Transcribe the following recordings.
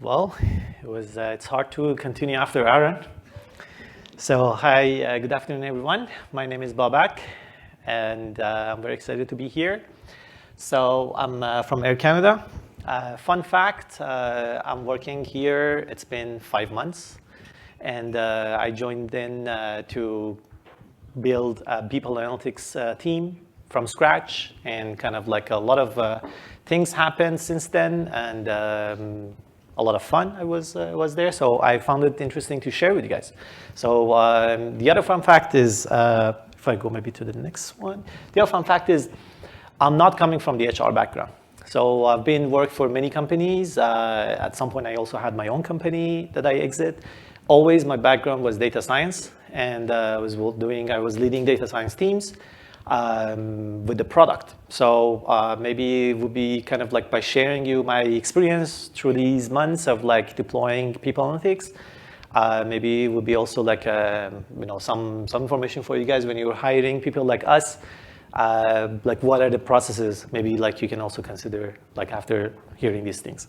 Well, it's hard to continue after Aaron. So hi, good afternoon, everyone. My name is Babak, and I'm very excited to be here. So I'm from Air Canada. Fun fact, I'm working here. It's been 5 months, and I joined in to build a people analytics team from scratch, and kind of like a lot of things happened since then, and a lot of fun was there, so I found it interesting to share with you guys. So the other fun fact is, if I go maybe to the next one, the other fun fact is I'm not coming from the HR background. So I've been worked for many companies. At some point I also had my own company that I exit. Always my background was data science, and I was leading data science teams with the product. So maybe it would be kind of like by sharing you my experience through these months of like deploying people analytics. Maybe it would be also like some information for you guys when you're hiring people like us. Like what are the processes? Maybe like you can also consider like after hearing these things.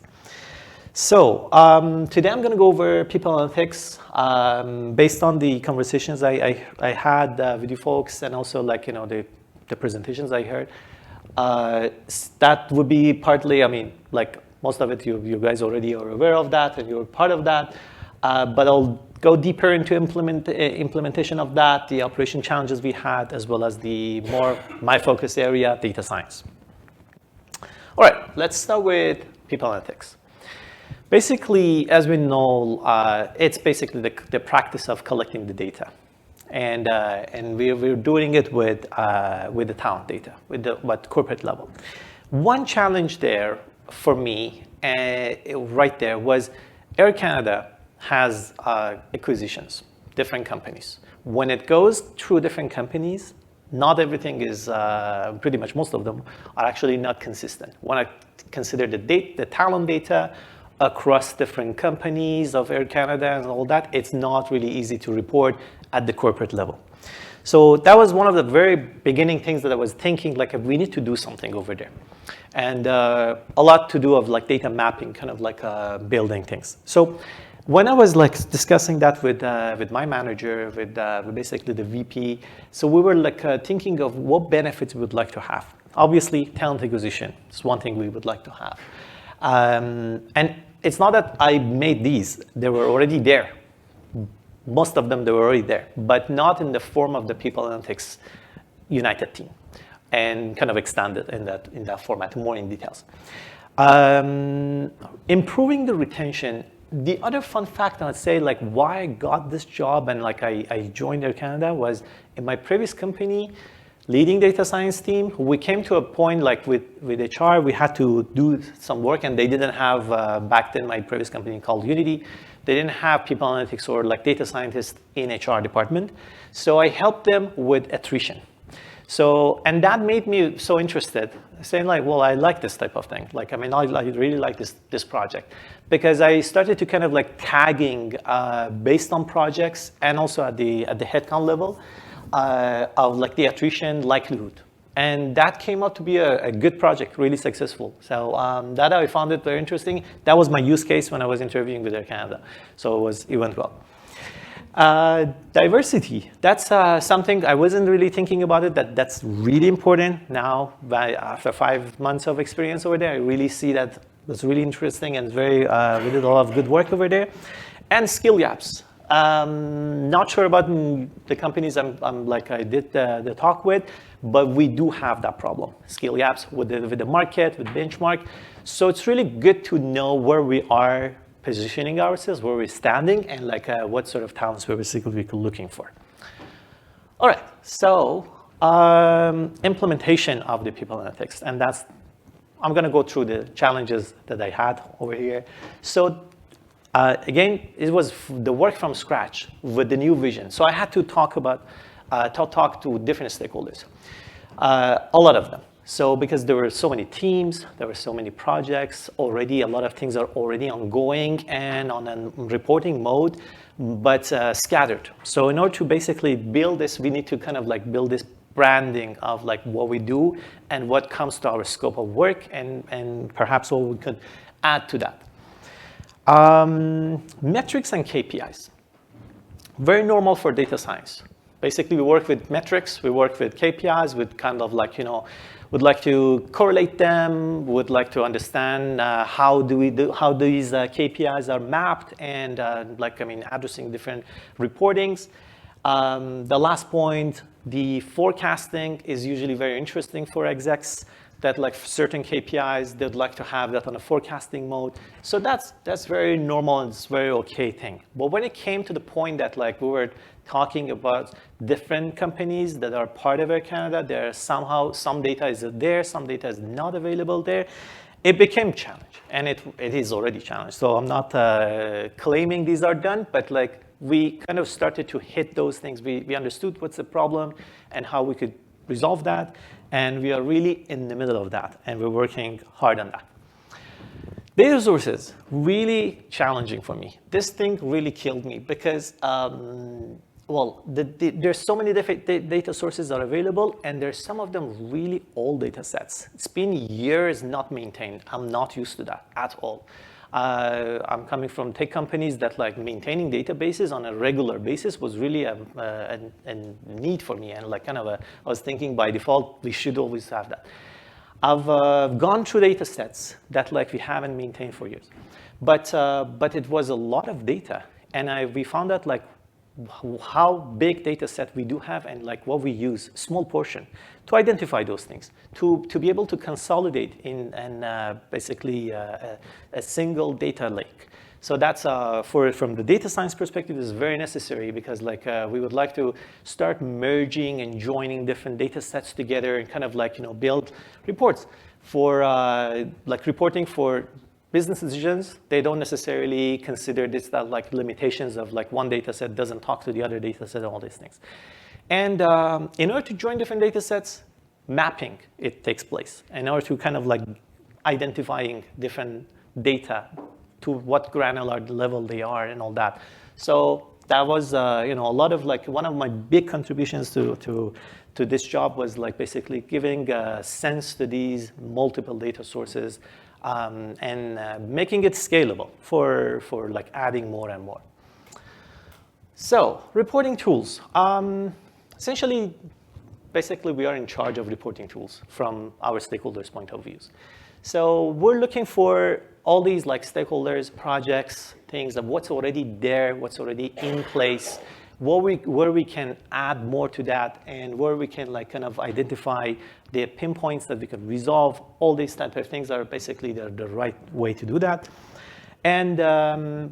So today I'm going to go over people analytics based on the conversations I had with you folks, and also like the presentations I heard. That would be partly, I mean, like most of it you guys already are aware of that and you're part of that. But I'll go deeper into implementation of that, the operation challenges we had, as well as the more my focus area, data science. All right, let's start with people analytics. Basically, as we know, it's basically the practice of collecting the data, and we're doing it with the talent data, with corporate level. One challenge there for me, right there, was Air Canada has acquisitions, different companies. When it goes through different companies, not everything is, pretty much most of them are actually not consistent. When I consider the talent data across different companies of Air Canada and all that, it's not really easy to report at the corporate level. So that was one of the very beginning things that I was thinking, like we need to do something over there. And a lot to do of like data mapping, kind of like building things. So when I was like discussing that with my manager, with basically the VP, so we were like thinking of what benefits we would like to have. Obviously, talent acquisition is one thing we would like to have. And it's not that I made these, they were already there. Most of them, they were already there, but not in the form of the people analytics united team, and kind of extended in that format, more in details. Improving the retention. The other fun fact I'd say, like why I got this job and like I joined Air Canada, was in my previous company, leading data science team, we came to a point like with HR, we had to do some work, and they didn't have, back then my previous company called Unity, they didn't have people analytics or like data scientists in HR department. So I helped them with attrition. So, and that made me so interested, saying like, well, I like this type of thing. Like, I mean, I really like this project, because I started to kind of like tagging based on projects, and also at the headcount level, of like the attrition likelihood. And that came out to be a good project, really successful. So that I found it very interesting. That was my use case when I was interviewing with Air Canada. So it went well. Diversity, that's something I wasn't really thinking about it, that's really important now. After 5 months of experience over there, I really see that was really interesting, and we did a lot of good work over there. And skill gaps. Not sure about the companies I did the talk with, but we do have that problem, skill gaps with the market, with benchmark. So it's really good to know where we are positioning ourselves, where we're standing, and like what sort of talents we're basically looking for. All right, so implementation of the people analytics, and I'm going to go through the challenges that I had over here. So again, it was the work from scratch with the new vision. So I had to talk to different stakeholders, a lot of them. So because there were so many teams, there were so many projects already, a lot of things are already ongoing and on a reporting mode, but scattered. So in order to basically build this, we need to kind of like build this branding of like what we do and what comes to our scope of work, and perhaps what we could add to that. Metrics and KPIs. Very normal for data science. Basically, we work with metrics, we work with KPIs, with kind of like, would like to correlate them, would like to understand how these KPIs are mapped and addressing different reportings. The last point, the forecasting is usually very interesting for execs, that like certain KPIs, they'd like to have that on a forecasting mode. So that's very normal and it's very okay thing. But when it came to the point that like we were talking about different companies that are part of Air Canada, there are somehow some data is there, some data is not available there, it became a challenge, and it is already a challenge. So I'm not claiming these are done, but like we kind of started to hit those things. We understood what's the problem and how we could resolve that. And we are really in the middle of that, and we're working hard on that. Data sources, really challenging for me. This thing really killed me because, there's so many different data sources that are available, and there's some of them really old data sets. It's been years not maintained. I'm not used to that at all. I'm coming from tech companies that like maintaining databases on a regular basis was really a need for me, and like I was thinking by default we should always have that. I've gone through data sets that like we haven't maintained for years, but it was a lot of data, and we found out like how big data set we do have and like what we use, small portion, to identify those things, to be able to consolidate in basically a single data lake. So that's from the data science perspective is very necessary, because like we would like to start merging and joining different data sets together and kind of like build reports for like reporting for business decisions. They don't necessarily consider this that like limitations of like one data set doesn't talk to the other data set and all these things. And in order to join different data sets, mapping, it takes place. In order to kind of like identifying different data to what granular level they are and all that. So that was, a lot of like, one of my big contributions to this job was like basically giving a sense to these multiple data sources, and making it scalable for like adding more and more. So reporting tools. Essentially, basically, we are in charge of reporting tools from our stakeholders' point of views. So we're looking for all these like stakeholders, projects, things of what's already there, what's already in place, where we can add more to that, and where we can like kind of identify the pinpoints that we can resolve. All these type of things are basically the right way to do that. And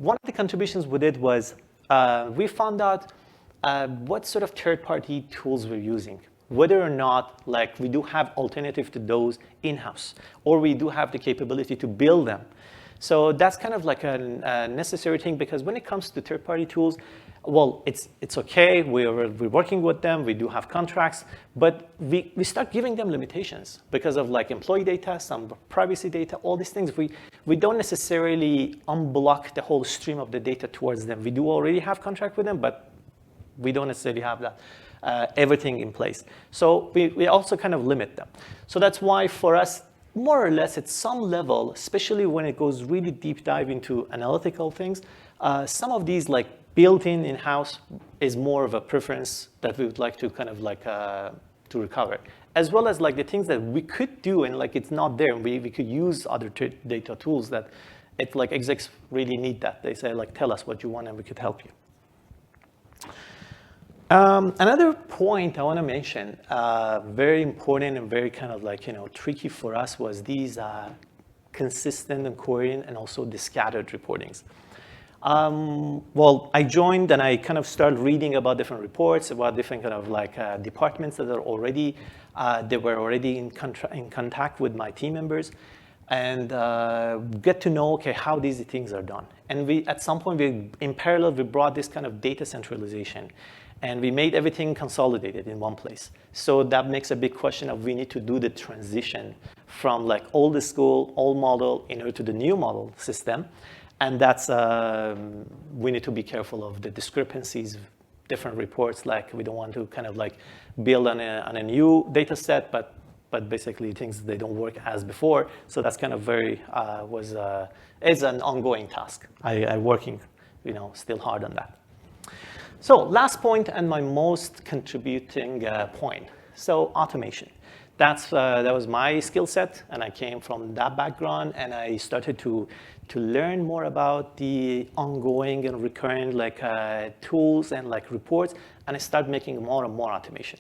one of the contributions we did was we found out what sort of third-party tools we're using, whether or not like we do have alternative to those in-house, or we do have the capability to build them. So that's kind of like a necessary thing, because when it comes to third-party tools, well, it's okay, we're working with them, we do have contracts, but we start giving them limitations because of like employee data, some privacy data, all these things. We don't necessarily unblock the whole stream of the data towards them. We do already have contract with them, but we don't necessarily have that everything in place. So we also kind of limit them. So that's why for us, more or less at some level, especially when it goes really deep dive into analytical things, some of these like built-in in-house is more of a preference that we would like to kind of like to recover, as well as like the things that we could do and like it's not there, and we could use other data tools that it's like execs really need that. They say like, tell us what you want and we could help you. Another point I want to mention, very important and very kind of like, tricky for us, was these consistent and coherent and also the scattered reportings. Well, I joined and I kind of started reading about different reports, about different kind of like departments that are already, they were already in contact with my team members, and get to know, okay, how these things are done. And at some point, in parallel, we brought this kind of data centralization, and we made everything consolidated in one place. So that makes a big question of we need to do the transition from like old school, old model, to the new model system. And that's, we need to be careful of the discrepancies, different reports, like we don't want to kind of like build on a new data set, but but basically things, they don't work as before. So that's kind of is an ongoing task. I'm working, still hard on that. So last point and my most contributing point. So automation. That was my skill set, and I came from that background, and I started to learn more about the ongoing and recurrent tools and reports, and I started making more and more automation.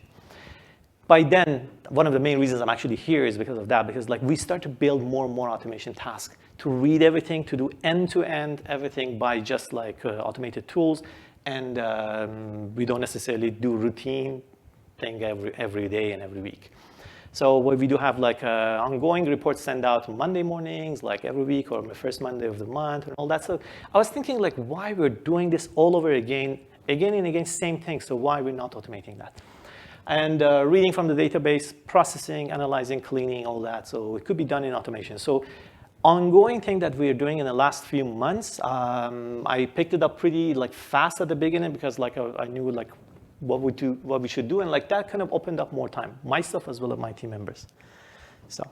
By then, one of the main reasons I'm actually here is because of that, because we start to build more and more automation tasks to read everything, to do end-to-end everything by just automated tools, and we don't necessarily do routine thing every day and every week. So we do have ongoing reports sent out on Monday mornings, every week, or the first Monday of the month, and all that. So I was thinking why we're doing this all over again and again, same thing. So why we're not automating that? And reading from the database, processing, analyzing, cleaning, all that. So it could be done in automation. So ongoing thing that we're doing in the last few months, I picked it up pretty fast at the beginning because I knew what we should do, and that kind of opened up more time, myself as well as my team members. So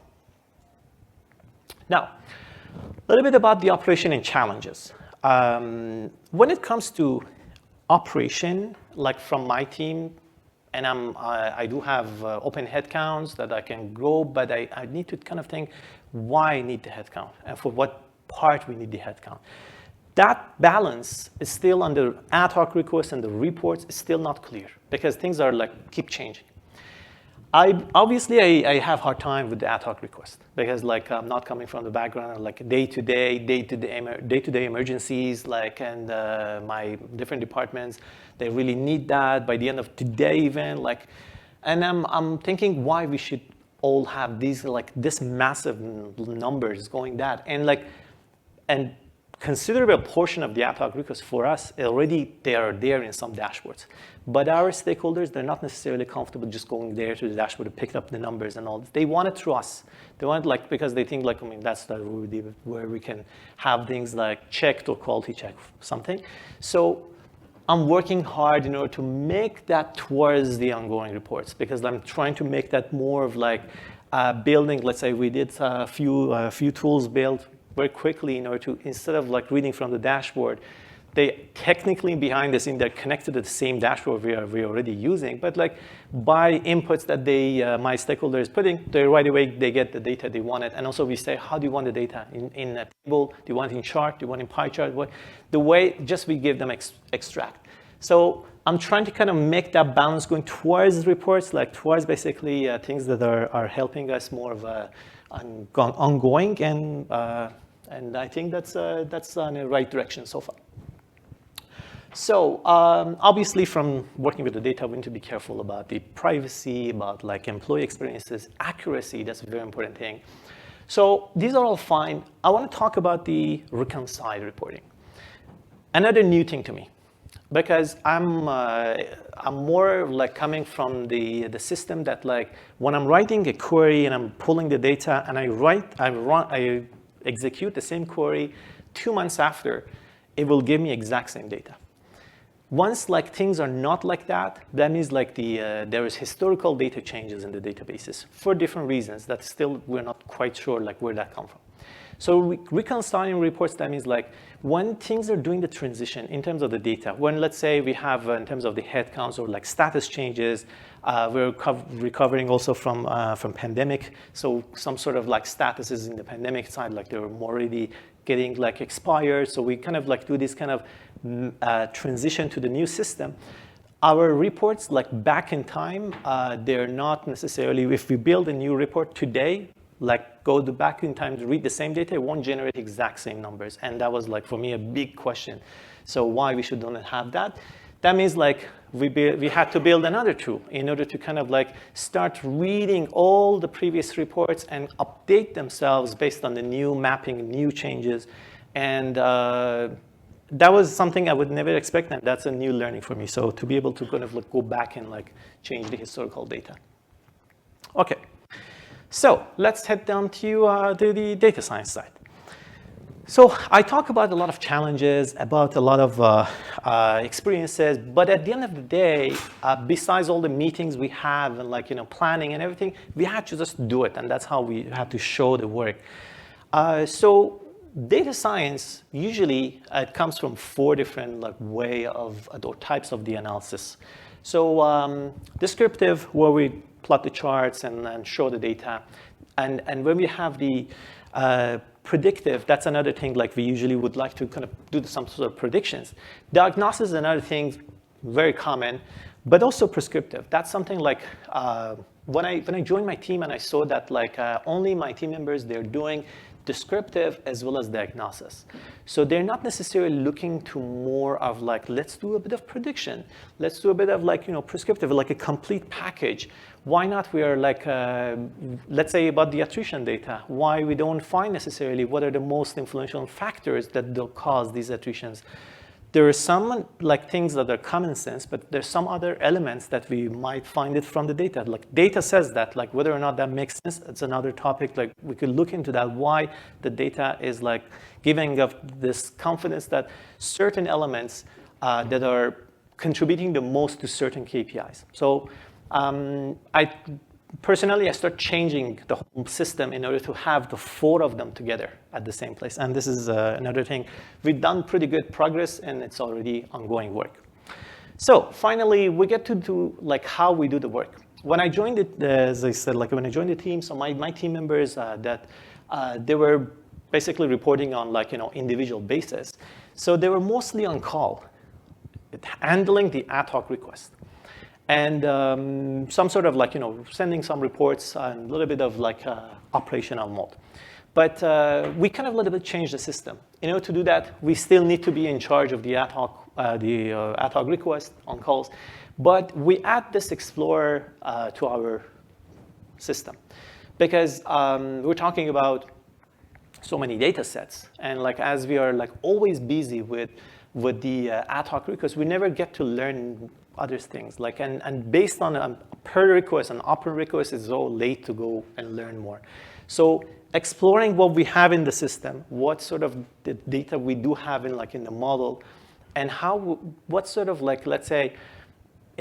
now, a little bit about the operation and challenges. When it comes to operation, from my team, and I do have open headcounts that I can grow, but I need to kind of think why I need the headcount and for what part we need the headcount. That balance is still under ad hoc requests and the reports is still not clear because things are keep changing. Obviously I have hard time with the ad hoc request because I'm not coming from the background of day-to-day emergencies and my different departments, they really need that by the end of today even and I'm thinking why we should all have these this massive numbers going that and considerable portion of the ad hoc requests for us already they are there in some dashboards. But our stakeholders, they're not necessarily comfortable just going there to the dashboard to pick up the numbers and all. They want it through us. They want it because they think that's where we can have things checked or quality check something. So I'm working hard in order to make that towards the ongoing reports because I'm trying to make that more of building. Let's say we did a few tools built very quickly in order to, instead of reading from the dashboard, they technically behind the scene, they're connected to the same dashboard we're already using, but by inputs that my stakeholder is putting, they right away, they get the data they wanted. And also we say, how do you want the data? In a table? Do you want it in chart? Do you want it in pie chart? The way just we give them extract. So I'm trying to kind of make that balance going towards reports, towards basically things that are helping us more of ongoing, and I think that's on the right direction so far. So obviously from working with the data, we need to be careful about the privacy, about employee experiences, accuracy, that's a very important thing. So these are all fine. I want to talk about the reconcile reporting. Another new thing to me, because I'm more coming from the system that when I'm writing a query and I'm pulling the data and I execute the same query 2 months after, it will give me exact same data. Once things are not like that, that means there is historical data changes in the databases for different reasons that still we're not quite sure where that come from. So reconciling reports, that means when things are doing the transition in terms of the data, when let's say we have in terms of the headcounts or status changes, we're recovering also from pandemic. So some sort of statuses in the pandemic side, they're already getting expired. So we kind of do this kind of transition to the new system. Our reports back in time, they're not necessarily, if we build a new report today, go back in time to read the same data, it won't generate exact same numbers. And that was for me a big question. So why we should not have that? That means we had to build another tool in order to kind of start reading all the previous reports and update themselves based on the new mapping, new changes. And that was something I would never expect, and that's a new learning for me. So to be able to kind of go back and change the historical data. Okay. So let's head down to the data science side. So I talk about a lot of challenges, about a lot of experiences, but at the end of the day, besides all the meetings we have and like, planning and everything, we had to just do it, and that's how we had to show the work. So data science, usually it comes from 4 different way of or types of the analysis. So descriptive, where we plot the charts and show the data. And when we have the predictive, that's another thing, like we usually would like to kind of do some sort of predictions. Diagnosis is another thing, very common, but also prescriptive. That's something like when I joined my team and I saw that only my team members, they're doing descriptive as well as diagnosis. So they're not necessarily looking to more of let's do a bit of prediction. Let's do a bit of prescriptive, like a complete package. Why not we are let's say about the attrition data, why we don't find necessarily what are the most influential factors that will cause these attritions. There are some things that are common sense, but there's some other elements that we might find it from the data. Data says that, whether or not that makes sense, it's another topic. We could look into that, why the data is giving us this confidence that certain elements that are contributing the most to certain KPIs. So Personally, I start changing the whole system in order to have the 4 of them together at the same place. And this is another thing. We've done pretty good progress, and it's already ongoing work. So finally, we get to do how we do the work. When I joined it, as I said, when I joined the team, so my team members they were basically reporting on individual basis. So they were mostly on call, handling the ad hoc request. And some sort of sending some reports and a little bit of operational mode. But we kind of a little bit changed the system. In order to do that, we still need to be in charge of the ad hoc request on calls. But we add this Explorer to our system. Because we're talking about so many data sets. And as we are always busy with the ad hoc request, we never get to learn other things. And based on a per request and upper request, it's so late to go and learn more. So exploring what we have in the system, what sort of the data we do have in the model, and what sort of let's say,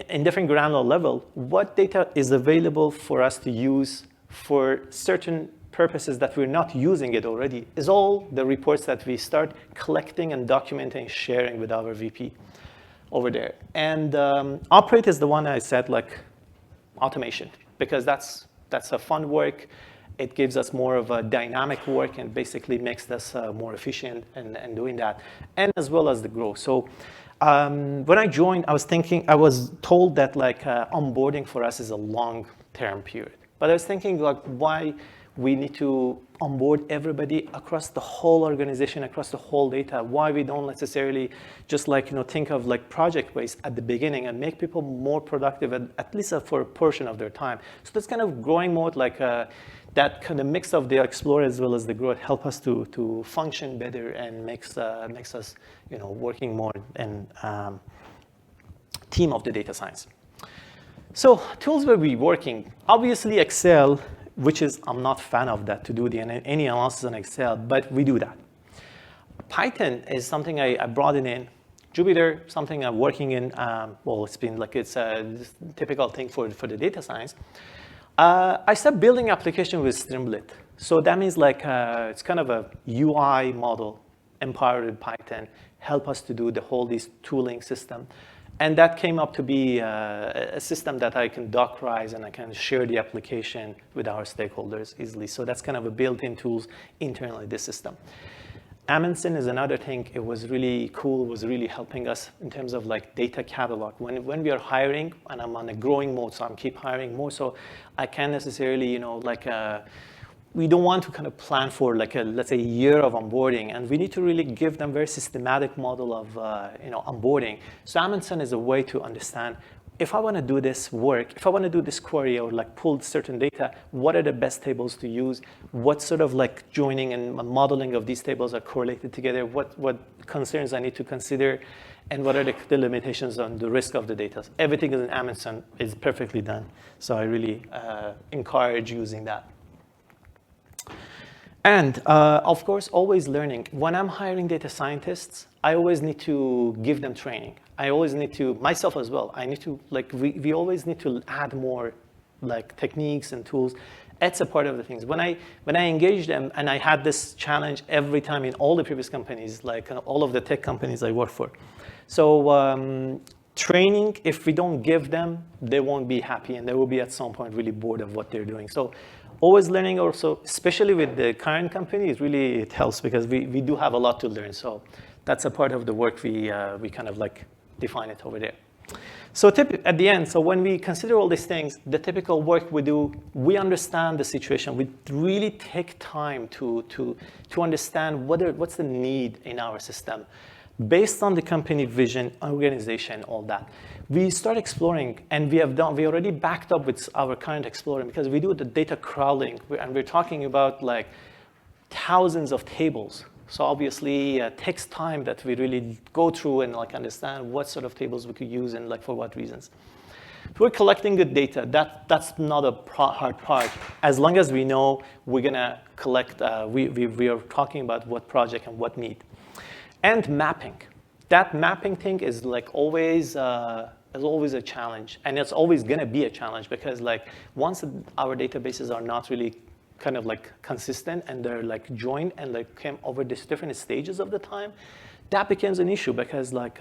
in different granular level, what data is available for us to use for certain purposes that we're not using it already, is all the reports that we start collecting and documenting, sharing with our VP over there. And operate is the one I said, automation, because that's a fun work. It gives us more of a dynamic work and basically makes us more efficient in doing that, and as well as the growth. So when I joined, I was told that onboarding for us is a long-term period. But I was thinking why we need to onboard everybody across the whole organization, across the whole data. Why we don't necessarily just think of project-based at the beginning and make people more productive at least for a portion of their time. So that's kind of growing mode, that kind of mix of the Explorer as well as the growth help us to function better and makes us working more in team of the data science. So tools where we working, obviously Excel, which is, I'm not a fan of that, to do any analysis in Excel, but we do that. Python is something I brought in. Jupyter, something I'm working in. Well, it's a typical thing for the data science. I started building application with Streamlit. So that means it's kind of a UI model empowered with Python, help us to do this tooling system. And that came up to be a system that I can Dockerize and I can share the application with our stakeholders easily. So that's kind of a built-in tools internally, this system. Amundsen is another thing. It was really cool. It was really helping us in terms of data catalog. When we are hiring, and I'm on a growing mode, so I'm keep hiring more, so I can't necessarily, we don't want to kind of plan for let's say a year of onboarding, and we need to really give them very systematic model of onboarding. So Amundsen is a way to understand, if I want to do this work, if I want to do this query or pull certain data, what are the best tables to use? What sort of joining and modeling of these tables are correlated together? What concerns I need to consider? And what are the limitations on the risk of the data? Everything in Amundsen is perfectly done. So I really encourage using that. And of course, always learning. When I'm hiring data scientists, I always need to give them training. I always need to, myself as well, I need to, like, we always need to add more, like, techniques and tools. It's a part of the things. When I engage them, and I had this challenge every time in all the previous companies, like all of the tech companies I work for. So training, if we don't give them, they won't be happy, and they will be at some point really bored of what they're doing. So always learning also, especially with the current company, it helps because we do have a lot to learn. So that's a part of the work we kind of like define it over there. So at the end, so when we consider all these things, the typical work we do, we understand the situation. We really take time to understand what's the need in our system. Based on the company vision, organization, all that, we start exploring, and we already backed up with our current exploring because we do the data crawling, and we're talking about like thousands of tables. So obviously, it takes time that we really go through and like understand what sort of tables we could use and like for what reasons. If we're collecting good data, that's not a hard part. As long as we know we're gonna collect, we are talking about what project and what need. And mapping. That mapping thing is like always a challenge, and it's always gonna be a challenge because like once our databases are not really kind of like consistent and they're like joined and like came over these different stages of the time, that becomes an issue because like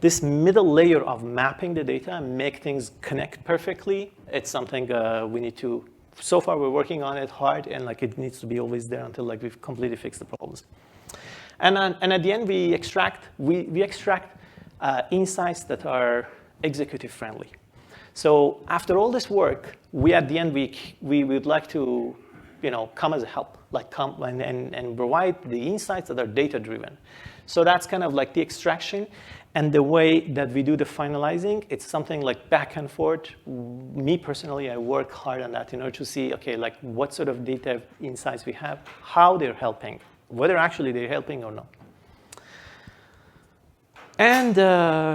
this middle layer of mapping the data and make things connect perfectly, it's something we need to, so far we're working on it hard, and like it needs to be always there until like we've completely fixed the problems. And at the end, we extract insights that are executive friendly. So after all this work, at the end we would like to, come as a help, like come and provide the insights that are data driven. So that's kind of like the extraction, and the way that we do the finalizing. It's something like back and forth. Me personally, I work hard on that in order to see, okay, like what sort of data insights we have, how they're helping, whether actually they're helping or not. And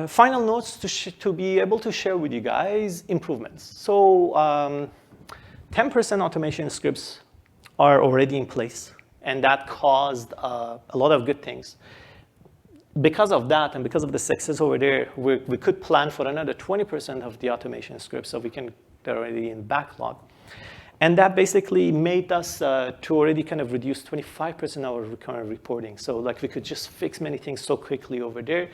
final notes to be able to share with you guys improvements. So 10% automation scripts are already in place, and that caused a lot of good things. Because of that, and because of the success over there, we could plan for another 20% of the automation scripts, so they're already in backlog. And that basically made us to already kind of reduce 25% of our recurrent reporting. So like we could just fix many things so quickly over there,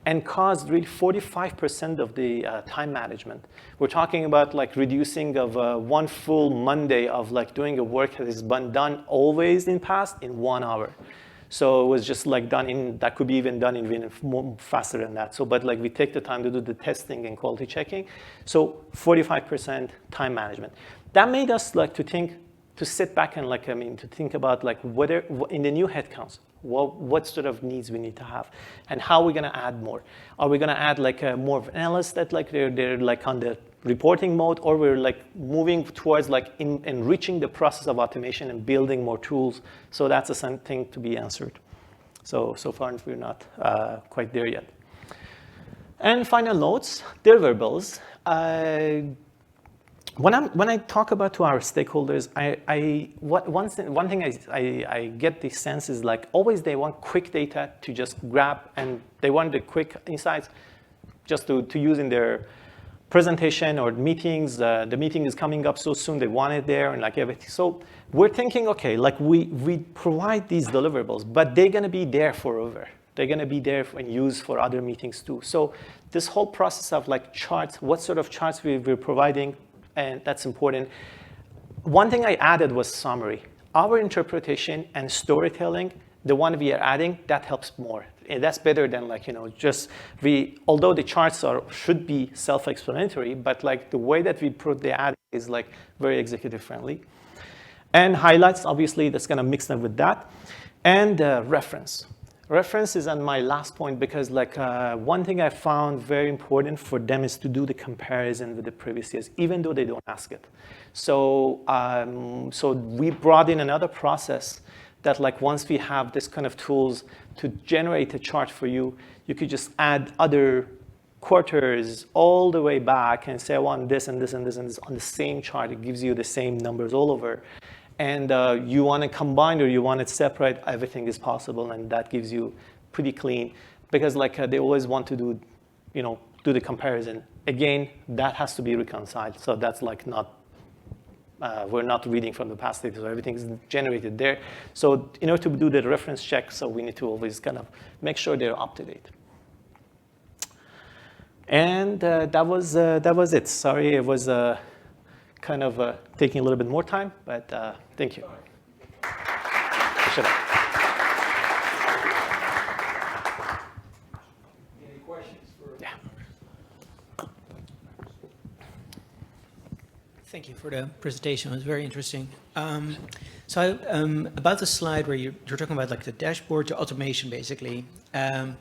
and caused really 45% of the time management. We're talking about like reducing of one full Monday of like doing a work that has been done always in past in 1 hour. So it was just like that could be even done in more faster than that. So, but like we take the time to do the testing and quality checking. So 45% time management. That made us like to sit back and like, to think about like whether in the new headcounts, what sort of needs we need to have, and how we're gonna add more. Are we gonna add like more of analysts that like they're like on the reporting mode, or we're like moving towards like enriching the process of automation and building more tools? So that's something to be answered. So far we're not quite there yet. And final notes, deliverables. When I talk about to our stakeholders, one thing I get the sense is like always they want quick data to just grab, and they want the quick insights just to use in their presentation or meetings. The meeting is coming up so soon, they want it there and like everything. So we're thinking, okay, like we provide these deliverables, but they're gonna be there forever. They're gonna be there and used for other meetings too. So this whole process of like charts, what sort of charts we're providing, and that's important. One thing I added was summary. Our interpretation and storytelling, the one we are adding, that helps more. And that's better than like, although the charts should be self-explanatory, but like the way that we put the ad is like very executive friendly. And highlights, obviously, that's gonna mix them with that. And reference. Reference is on my last point because like one thing I found very important for them is to do the comparison with the previous years, even though they don't ask it. So we brought in another process that like once we have this kind of tools to generate a chart for you, you could just add other quarters all the way back and say I want this and this and this and this on the same chart. It gives you the same numbers all over. and you want to combine or you want it separate, everything is possible, and that gives you pretty clean, because like they always want to do, do the comparison. Again, that has to be reconciled. So that's like not, we're not reading from the past data, so everything is generated there. So in order to do the reference check, so we need to always kind of make sure they're up to date. And that was it. Sorry, it was kind of taking a little bit more time, but thank you. Any questions for? Yeah. Thank you for the presentation. It was very interesting. So about the slide where you're talking about like the dashboard, the automation basically, and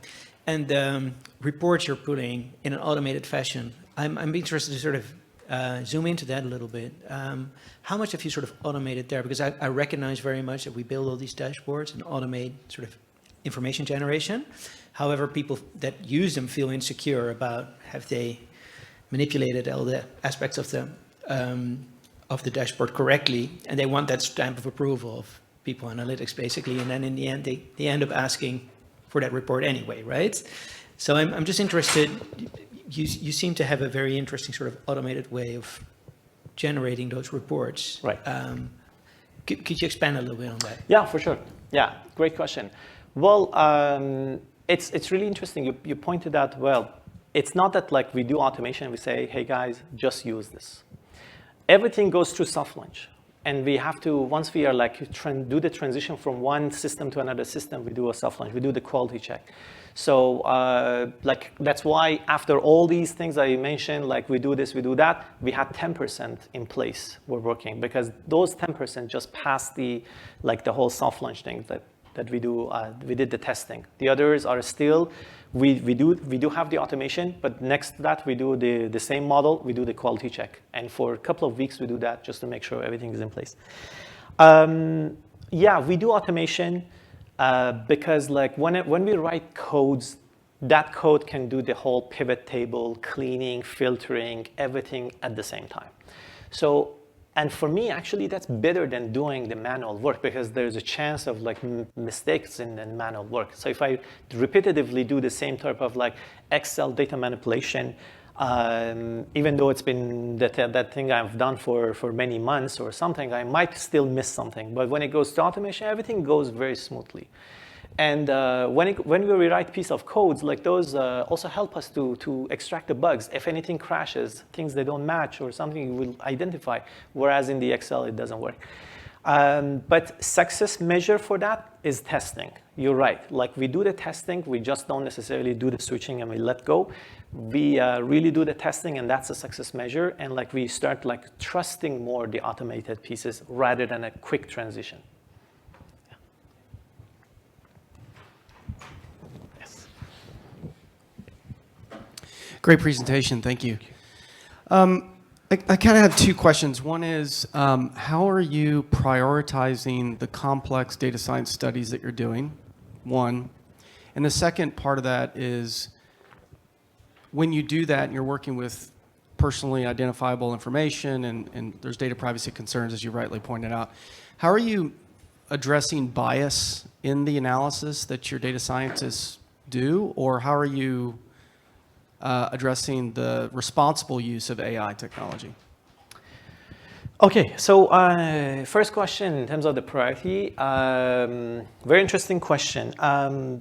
reports you're putting in an automated fashion. I'm interested to sort of zoom into that a little bit. How much have you sort of automated there? Because I recognize very much that we build all these dashboards and automate sort of information generation. However, people that use them feel insecure about have they manipulated all the aspects of the dashboard correctly, and they want that stamp of approval of people analytics basically, and then in the end they end up asking for that report anyway, right? So I'm just interested, you seem to have a very interesting sort of automated way of generating those reports. Right. Could you expand a little bit on that? Yeah, for sure. Yeah, great question. Well, it's really interesting. You pointed out, well, it's not that like we do automation and we say, hey guys, just use this. Everything goes through soft launch. And we have to, once we are like, do the transition from one system to another system, we do a soft launch, we do the quality check. So like, that's why after all these things I mentioned, like we do this, we do that, we had 10% in place we're working, because those 10% just passed the whole soft launch thing that we do, we did the testing. The others are still, we do have the automation, but next to that we do the same model, we do the quality check. And for a couple of weeks we do that just to make sure everything is in place. Yeah, we do automation because like when we write codes, that code can do the whole pivot table, cleaning, filtering, everything at the same time. So, and for me, actually, that's better than doing the manual work, because there's a chance of like mistakes in the manual work. So if I repetitively do the same type of like Excel data manipulation, even though it's been that thing I've done for many months or something, I might still miss something. But when it goes to automation, everything goes very smoothly. And when we rewrite piece of codes, like those also help us to extract the bugs. If anything crashes, things they don't match or something, you will identify, whereas in the Excel, it doesn't work. But success measure for that is testing. You're right. Like we do the testing, we just don't necessarily do the switching and we let go. We really do the testing, and that's a success measure. And like we start like trusting more the automated pieces rather than a quick transition. Great presentation, thank you. I kind of have two questions. One is, how are you prioritizing the complex data science studies that you're doing? One. And the second part of that is, when you do that and you're working with personally identifiable information and there's data privacy concerns, as you rightly pointed out, how are you addressing bias in the analysis that your data scientists do, or how are you addressing the responsible use of AI technology? Okay, so first question in terms of the priority, very interesting question. I'm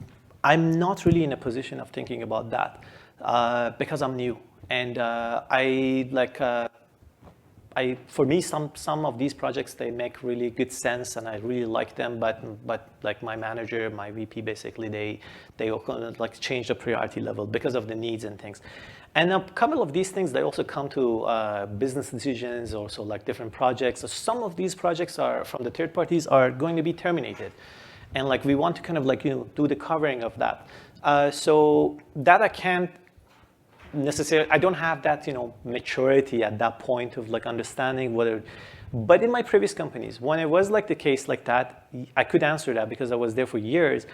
not really in a position of thinking about that because I'm new, and for me, some of these projects, they make really good sense and I really like them, but like my manager, my VP, basically they like change the priority level because of the needs and things. And a couple of these things, they also come to business decisions, also like different projects. So some of these projects are from the third parties are going to be terminated, and like we want to kind of like do the covering of that. So that I can't necessarily, I don't have that maturity at that point of like understanding whether, but in my previous companies, when it was like the case like that, I could answer that because I was there for years.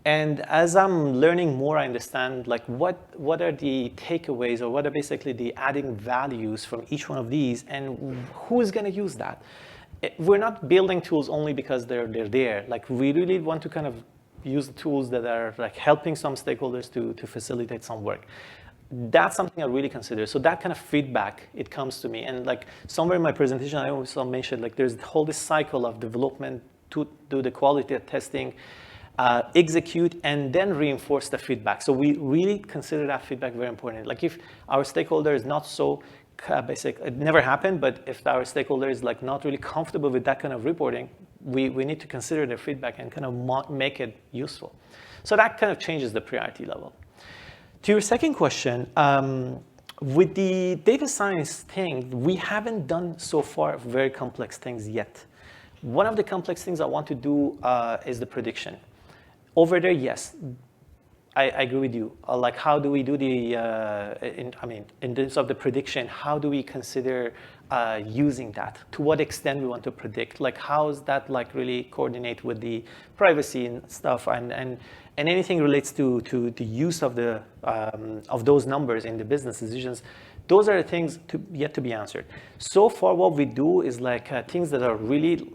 And as I'm learning more, I understand like what are the takeaways, or what are basically the adding values from each one of these, and who is going to use that. we're not building tools only because they're there. Like we really want to kind of use the tools that are like helping some stakeholders to facilitate some work. That's something I really consider. So that kind of feedback, it comes to me. And like somewhere in my presentation, I also mentioned like there's this cycle of development to do the quality of testing, execute, and then reinforce the feedback. So we really consider that feedback very important. Like if our stakeholder is not so basic, it never happened, but if our stakeholder is like not really comfortable with that kind of reporting, we need to consider their feedback and kind of make it useful. So that kind of changes the priority level. To your second question, with the data science thing, we haven't done so far very complex things yet. One of the complex things I want to do is the prediction. Over there, yes, I agree with you. Like, how do we do the, in terms of the prediction, how do we consider using that? To what extent we want to predict? Like, how is that like really coordinate with the privacy and stuff, and anything relates to the use of the of those numbers in the business decisions? Those are the things yet to be answered. So far, what we do is like things that are really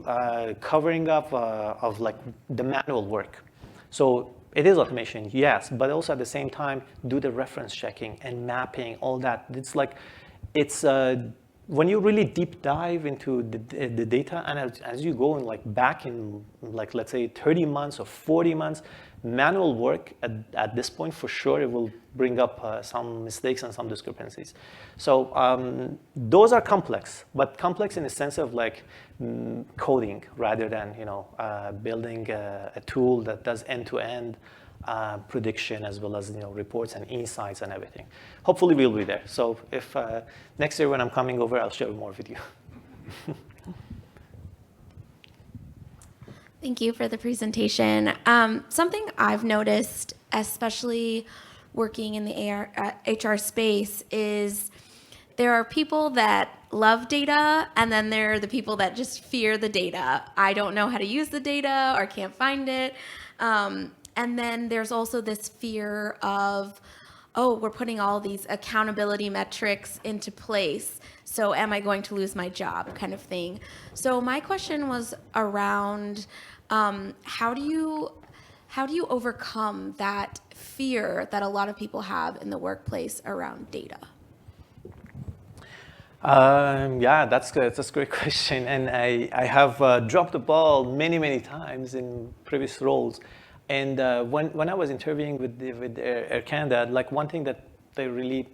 covering up of like the manual work. So it is automation, yes, but also at the same time, do the reference checking and mapping, all that. It's like, it's when you really deep dive into the data, and as you go in like back in like, let's say 30 months or 40 months, manual work at this point, for sure, it will bring up some mistakes and some discrepancies. So those are complex, but complex in the sense of like coding rather than, building a tool that does end-to-end prediction as well as, reports and insights and everything. Hopefully we'll be there. So if next year when I'm coming over, I'll share more with you. Thank you for the presentation. Something I've noticed, especially working in the HR space, is there are people that love data, and then there are the people that just fear the data. I don't know how to use the data or can't find it. And then there's also this fear of, oh, we're putting all these accountability metrics into place, so am I going to lose my job, kind of thing. So my question was around how do you overcome that fear that a lot of people have in the workplace around data? Yeah, that's good. That's a great question. And I have dropped the ball many times in previous roles. And when I was interviewing with Air Canada, like one thing that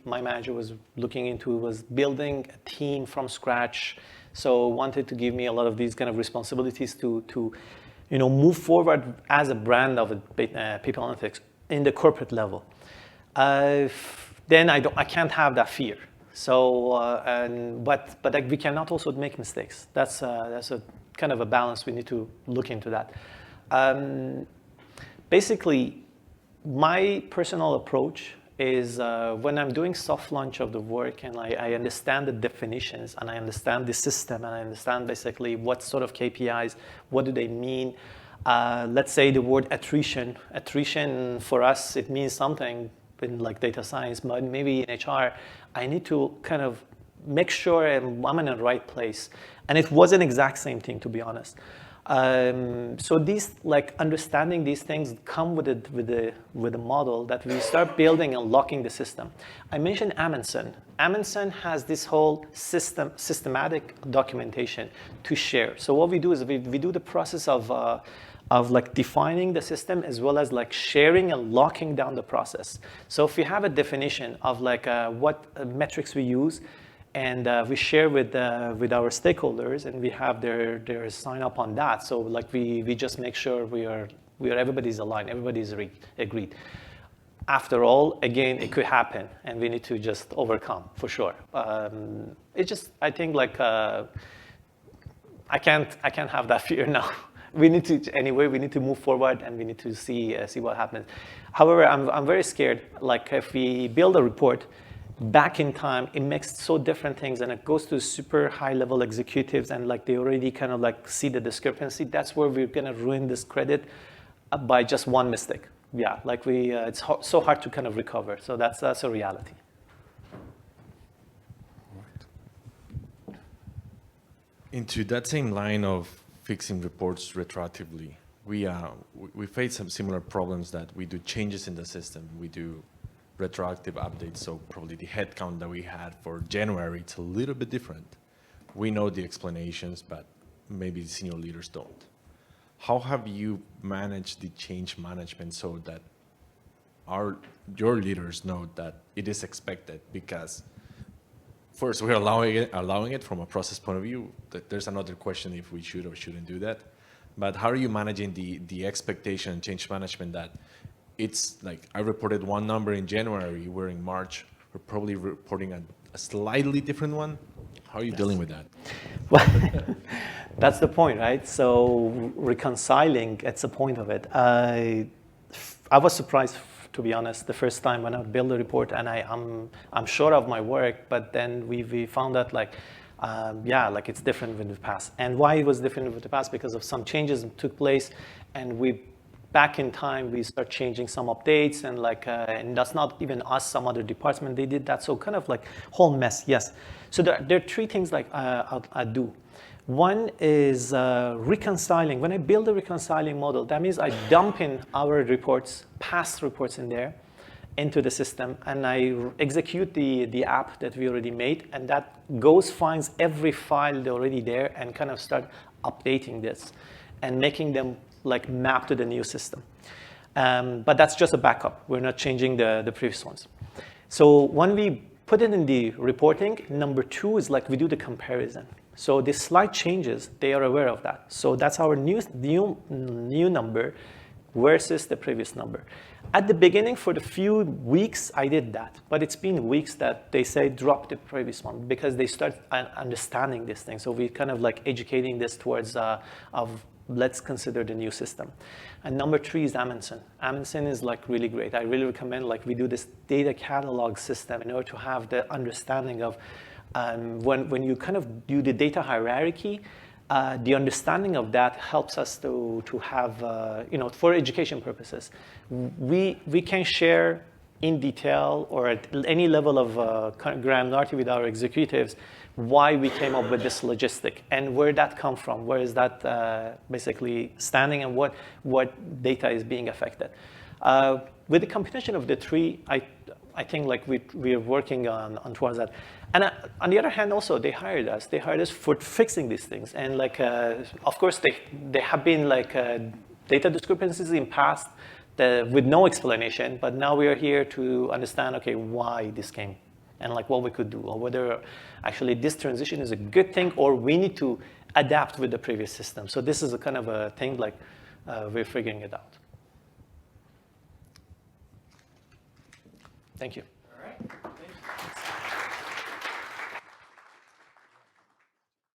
my manager was looking into was building a team from scratch. So wanted to give me a lot of these kind of responsibilities to move forward as a brand of people analytics in the corporate level. Then I can't have that fear. So but we cannot also make mistakes. That's a kind of a balance. We need to look into that. Basically, my personal approach is when I'm doing soft launch of the work and I understand the definitions and I understand the system and I understand basically what sort of KPIs, what do they mean. Let's say the word attrition. Attrition for us, it means something in like data science, but maybe in HR, I need to kind of make sure I'm in the right place. And it wasn't exact same thing, to be honest. So these, like understanding these things come with a model that we start building and locking the system. I mentioned Amundsen. Amundsen has this whole systematic documentation to share. So what we do is we do the process of like defining the system as well as like sharing and locking down the process. So if we have a definition of like what metrics we use, and we share with our stakeholders, and we have their sign up on that. So like we just make sure everybody's aligned, everybody's agreed. After all, again, it could happen, and we need to just overcome for sure. I think like I can't have that fear now. We need to move forward, and we need to see what happens. However, I'm very scared. Like if we build a report back in time, it makes so different things, and it goes to super high level executives, and like they already kind of like see the discrepancy. That's where we're gonna ruin this credit by just one mistake. Yeah, like it's so hard to kind of recover. So that's a reality. Into that same line of fixing reports retroactively, we face some similar problems that we do changes in the system. We do retroactive updates, so probably the headcount that we had for January, it's a little bit different. We know the explanations, but maybe the senior leaders don't. How have you managed the change management so that your leaders know that it is expected? Because first, we're allowing it from a process point of view. There's another question if we should or shouldn't do that. But how are you managing the expectation and change management that it's like I reported one number in January, we're in March, we're probably reporting a slightly different one? How are you dealing with that? Well, that's the point, right? So reconciling, it's the point of it. I was surprised, to be honest, the first time when I built a report, and I'm sure of my work, but then we found that like it's different with the past. And why it was different with the past? Because of some changes that took place, and back in time, we start changing some updates, and and that's not even us, some other department, they did that. So kind of like whole mess, yes. So there are three things like I do. One is reconciling. When I build a reconciling model, that means I dump in our reports, past reports in there, into the system, and I execute the app that we already made, and that finds every file already there, and kind of start updating this, and making them like map to the new system. But that's just a backup. We're not changing the previous ones. So when we put it in the reporting, number two is like we do the comparison. So the slight changes, they are aware of that. So that's our new number versus the previous number. At the beginning, for the few weeks, I did that. But it's been weeks that they say drop the previous one because they start understanding this thing. So we kind of like educating this towards let's consider the new system. And number three is Amundsen. Amundsen is like really great. I really recommend like we do this data catalog system in order to have the understanding of when you kind of do the data hierarchy, the understanding of that helps us to have, for education purposes. We can share in detail or at any level of granularity with our executives why we came up with this logistic and where that come from, where is that basically standing, and what data is being affected. With the combination of the three, I think like we are working on towards that. And on the other hand, also they hired us. They hired us for fixing these things. And like, of course, they have been like data discrepancies in past with no explanation. But now we are here to understand, okay, why this came, and like what we could do, or whether actually this transition is a good thing, or we need to adapt with the previous system. So this is a kind of a thing like we're figuring it out. Thank you.